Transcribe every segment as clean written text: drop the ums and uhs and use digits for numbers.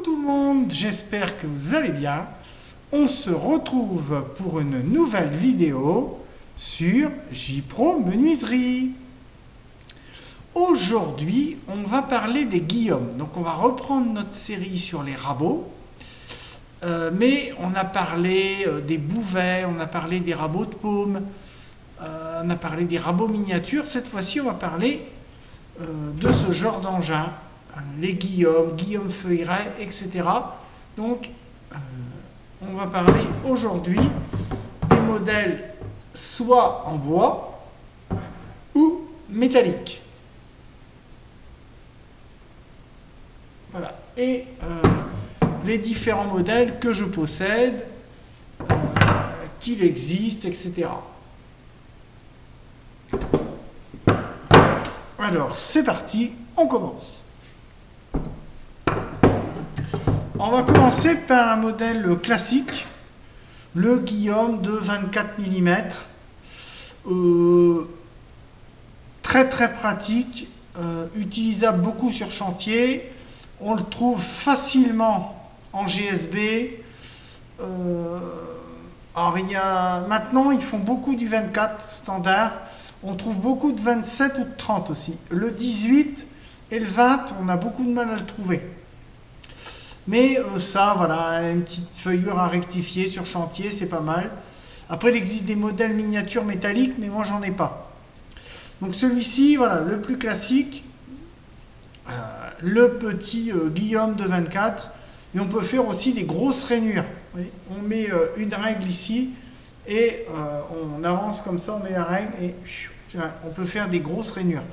tout le monde, j'espère que vous allez bien. On se retrouve pour une nouvelle vidéo sur J-Pro Menuiserie. Aujourd'hui, on va parler des guillaumes. Donc on va reprendre notre série sur les rabots. Mais on a parlé des bouvets, on a parlé des rabots de paume, on a parlé des rabots miniatures. Cette fois-ci, on va parler de ce genre d'engin, les guillaumes feuillerets, etc. Donc, on va parler aujourd'hui des modèles soit en bois ou métalliques. Voilà. Et les différents modèles que je possède, qu'il existe, etc. Alors, c'est parti, on commence. On va commencer par un modèle classique, le Guillaume de 24 mm. Très pratique, utilisable beaucoup sur chantier. On le trouve facilement en GSB. Alors maintenant, ils font beaucoup du 24 standard. On trouve beaucoup de 27 ou de 30 aussi. Le 18 et le 20, on a beaucoup de mal à le trouver. Mais ça, voilà, une petite feuillure à rectifier sur chantier, c'est pas mal. Après, il existe des modèles miniatures métalliques, mais moi, j'en ai pas. Donc celui-ci, voilà, le plus classique, le petit Guillaume de 24. Et on peut faire aussi des grosses rainures. Oui, on met une règle ici, et on avance comme ça, on met la règle, et on peut faire des grosses rainures.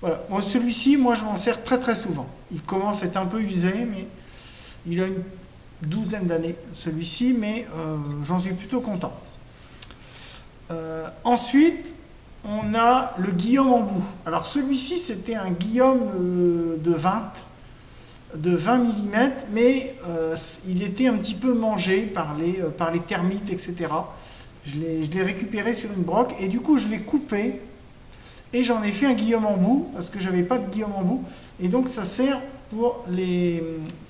Voilà. Bon, celui-ci, moi, je m'en sers très souvent. Il commence à être un peu usé, mais il a une douzaine d'années, celui-ci, mais j'en suis plutôt content. Ensuite, on a le Guillaume en bout. Alors celui-ci, c'était un Guillaume de 20 mm, mais il était un petit peu mangé par les termites, etc. Je l'ai récupéré sur une broc, et du coup je l'ai coupé, et j'en ai fait un Guillaume en bout, parce que j'avais pas de Guillaume en bout, et donc ça sert pour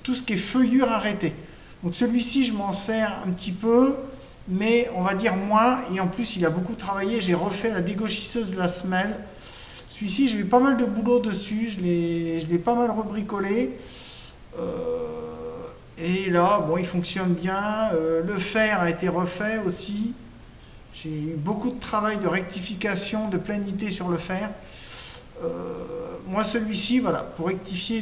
tout ce qui est feuillure arrêtée. Donc celui-ci, je m'en sers un petit peu, mais on va dire moins, et en plus il a beaucoup travaillé. J'ai refait la dégauchisseuse de la semelle. Celui-ci, j'ai eu pas mal de boulot dessus, je l'ai pas mal rebricolé. Et là, bon, il fonctionne bien. Le fer a été refait aussi. J'ai eu beaucoup de travail de rectification, de planité sur le fer. Moi, celui-ci, voilà, pour rectifier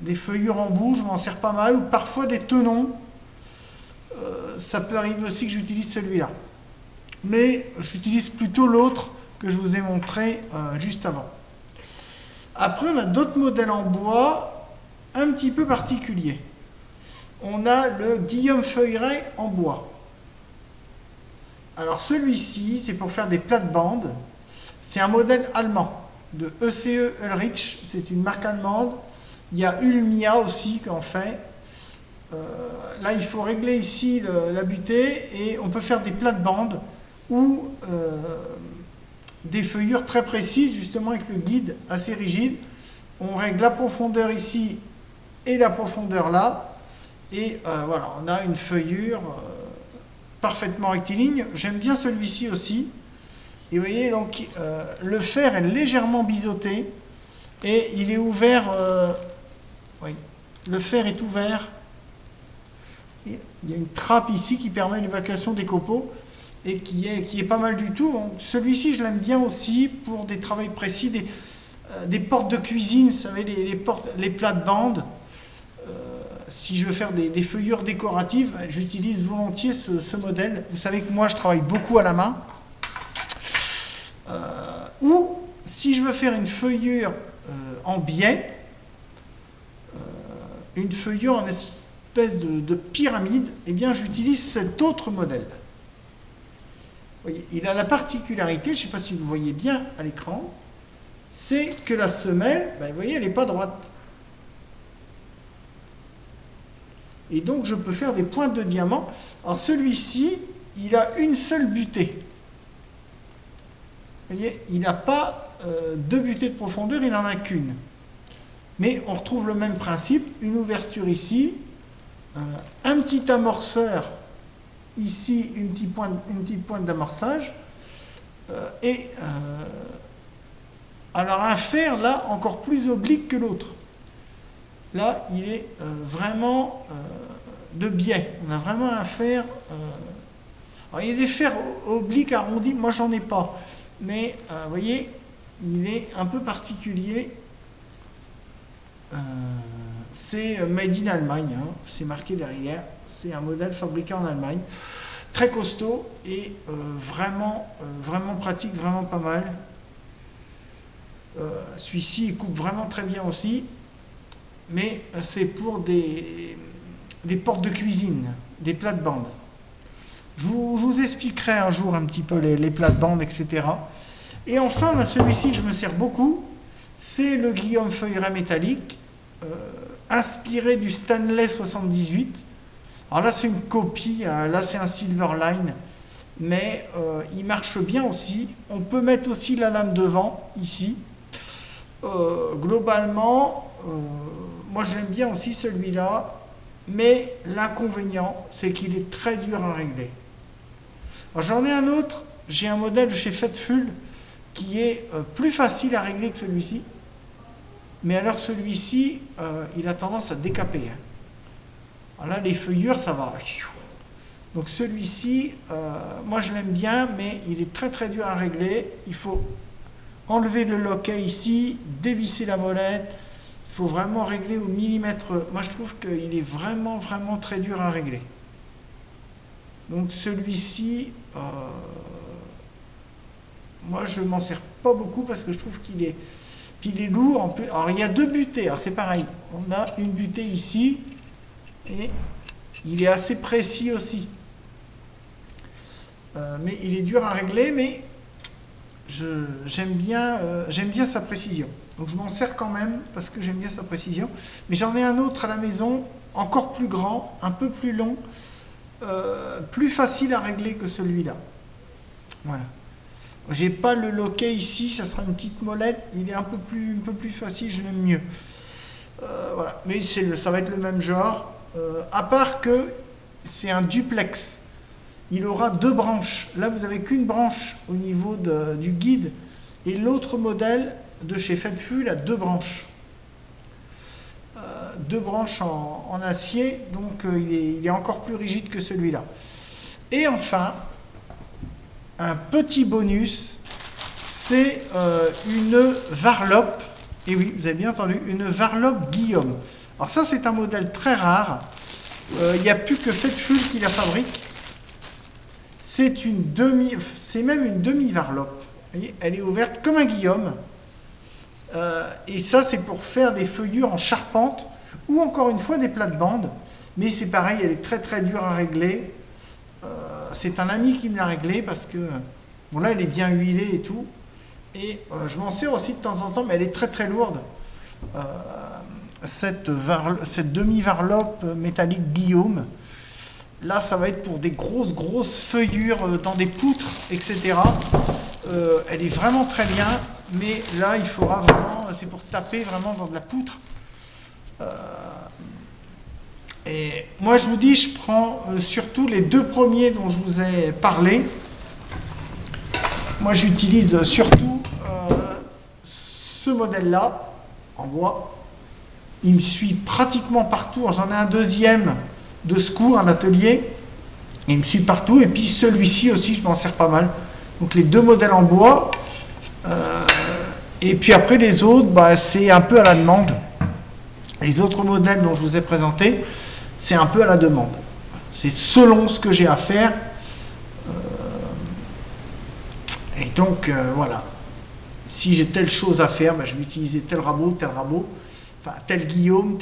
des feuillures en bout, je m'en sers pas mal, ou parfois des tenons. Ça peut arriver aussi que j'utilise celui-là. Mais j'utilise plutôt l'autre que je vous ai montré juste avant. Après, on a d'autres modèles en bois un petit peu particuliers. On a le Guillaume feuilleret en bois. Alors celui-ci, c'est pour faire des plates-bandes. C'est un modèle allemand de ECE Ulrich, c'est une marque allemande. Il y a Ulmia aussi qui en fait. Là, il faut régler ici la butée, et on peut faire des plates-bandes ou des feuillures très précises, justement avec le guide assez rigide. On règle la profondeur ici et la profondeur là, et voilà, on a une feuillure parfaitement rectiligne. J'aime bien celui-ci aussi. Et vous voyez, donc le fer est légèrement biseauté, et il est ouvert. Oui, le fer est ouvert. Et il y a une trappe ici qui permet l'évacuation des copeaux, et qui est pas mal du tout. Celui-ci, je l'aime bien aussi pour des travaux précis, des portes de cuisine, vous savez, les plates-bandes. Si je veux faire des feuillures décoratives, j'utilise volontiers ce modèle. Vous savez que moi, je travaille beaucoup à la main. Ou si je veux faire une feuillure en biais, une feuillure en espèce de pyramide, eh bien j'utilise cet autre modèle. Vous voyez, il a la particularité, je ne sais pas si vous voyez bien à l'écran, c'est que la semelle, vous voyez, elle n'est pas droite. Et donc je peux faire des pointes de diamant. Alors celui-ci, il a une seule butée. Vous voyez, il n'a pas deux butées de profondeur, il n'en a qu'une. Mais on retrouve le même principe, une ouverture ici, un petit amorceur ici, une petite pointe d'amorçage, alors un fer là encore plus oblique que l'autre. Là, il est vraiment de biais. On a vraiment un fer. Alors, il y a des fers obliques arrondis, moi j'en ai pas. Mais vous voyez, il est un peu particulier. C'est made in Allemagne, hein, c'est marqué derrière. C'est un modèle fabriqué en Allemagne. Très costaud et vraiment pratique, vraiment pas mal. Celui-ci il coupe vraiment très bien aussi. Mais c'est pour des portes de cuisine, des plates-bandes. Je vous expliquerai un jour un petit peu les plates-bandes, etc. Et enfin, celui-ci, je me sers beaucoup, c'est le Guillaume Feuilleret métallique, inspiré du Stanley 78. Alors là, c'est une copie, là c'est un Silverline, mais il marche bien aussi. On peut mettre aussi la lame devant, ici. Globalement, moi je l'aime bien aussi celui-là, mais l'inconvénient c'est qu'il est très dur à régler. J'en ai un autre, j'ai un modèle chez Fetful qui est plus facile à régler que celui-ci, mais alors celui-ci il a tendance à décaper. Alors là les feuillures ça va. Donc celui-ci, moi je l'aime bien, mais il est très dur à régler. Il faut enlever le loquet ici, dévisser la molette. Il faut vraiment régler au millimètre. Moi je trouve qu'il est vraiment très dur à régler. Donc celui-ci, moi je m'en sers pas beaucoup parce que je trouve qu'il est lourd. En plus. Alors il y a deux butées, alors c'est pareil. On a une butée ici et il est assez précis aussi. Mais il est dur à régler, mais j'aime bien sa précision. Donc je m'en sers quand même parce que j'aime bien sa précision. Mais j'en ai un autre à la maison, encore plus grand, un peu plus long, plus facile à régler que celui-là. Voilà. J'ai pas le loquet ici, ça sera une petite molette. Il est un peu plus facile, je l'aime mieux. Voilà. Mais ça va être le même genre. À part que c'est un duplex. Il aura deux branches. Là, vous n'avez qu'une branche au niveau du guide. Et l'autre modèle de chez Fetful a deux branches. Deux branches en acier. Donc, il est encore plus rigide que celui-là. Et enfin, un petit bonus, c'est une varlope. Et oui, vous avez bien entendu, une varlope Guillaume. Alors ça, c'est un modèle très rare. Il n'y a plus que Fetful qui la fabrique. C'est même une demi-varlope. Elle est ouverte comme un Guillaume. Et ça, c'est pour faire des feuillures en charpente ou encore une fois des plates-bandes. Mais c'est pareil, elle est très dure à régler. C'est un ami qui me l'a réglée parce que, bon là, elle est bien huilée et tout. Et je m'en sers aussi de temps en temps, mais elle est très lourde. Cette demi-varlope métallique Guillaume. Là, ça va être pour des grosses feuillures dans des poutres, etc. Elle est vraiment très bien, mais là, il faudra vraiment, c'est pour taper vraiment dans de la poutre. Et moi, je vous dis, je prends surtout les deux premiers dont je vous ai parlé. Moi, j'utilise surtout ce modèle-là, en bois. Il me suit pratiquement partout. J'en ai un deuxième de secours, un atelier, il me suit partout. Et puis celui-ci aussi, je m'en sers pas mal. Donc les deux modèles en bois. Et puis après les autres, c'est un peu à la demande. Les autres modèles dont je vous ai présenté, c'est un peu à la demande. C'est selon ce que j'ai à faire. Et donc voilà. Si j'ai telle chose à faire, je vais utiliser tel rabot, enfin tel Guillaume,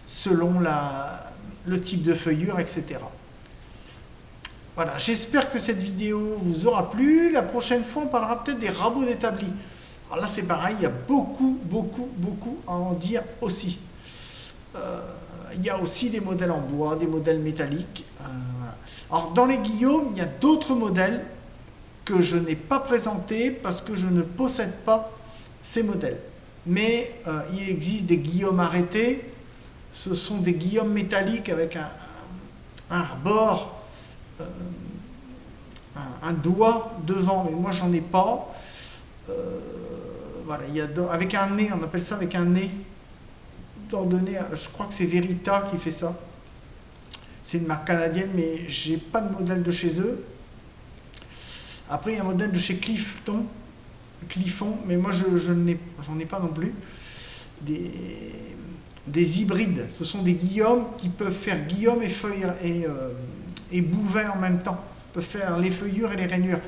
selon le type de feuillure, etc. Voilà, j'espère que cette vidéo vous aura plu. La prochaine fois, on parlera peut-être des rabots d'établi. Alors là, c'est pareil, il y a beaucoup à en dire aussi. Il y a aussi des modèles en bois, des modèles métalliques. Voilà. Alors, dans les Guillaume, il y a d'autres modèles que je n'ai pas présentés parce que je ne possède pas ces modèles. mais il existe des guillaumes arrêtés. Ce sont des guillaumes métalliques avec un rebord, un doigt devant, mais moi j'en ai pas. Voilà, avec un nez, on appelle ça avec un nez ordonné. Je crois que c'est Verita qui fait ça. C'est une marque canadienne, mais j'ai pas de modèle de chez eux. Après, il y a un modèle de chez Clifton, mais moi j'en ai pas non plus. Des hybrides, ce sont des guillaumes qui peuvent faire guillaume et bouvet en même temps. Ils peuvent faire les feuillures et les rainures.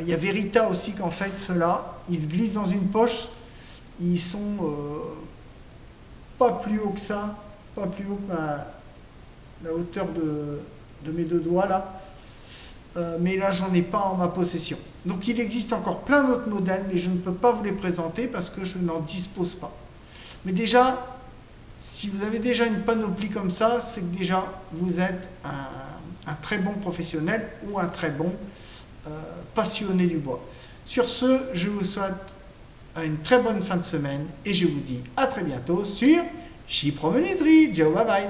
Il y a Verita aussi qu'en fait ceux-là, ils se glissent dans une poche. Ils sont pas plus haut que ça, pas plus haut que la hauteur de mes deux doigts là. Mais là j'en ai pas en ma possession. Donc il existe encore plein d'autres modèles, mais je ne peux pas vous les présenter parce que je n'en dispose pas. Mais déjà, si vous avez déjà une panoplie comme ça, c'est que déjà vous êtes un très bon professionnel ou un très bon passionné du bois. Sur ce, je vous souhaite une très bonne fin de semaine et je vous dis à très bientôt sur Chypre Menuiserie. Ciao, bye bye.